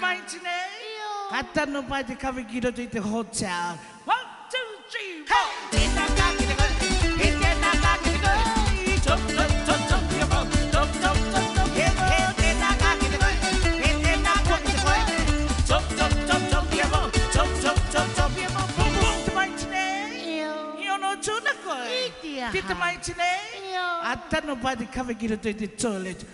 毎日ね肩の前で壁切ると言ってほっちゃう One, two, three, four 手中切ってこい手中切ってこいちょっとちょっとよぼちょっとちょっとよぼ手中切ってこい手中切ってこいちょっとちょっとよぼちょっとちょっとよぼボンボンって毎日ね世の中なこいって毎日ね頭の前で壁切ると言ってトイレット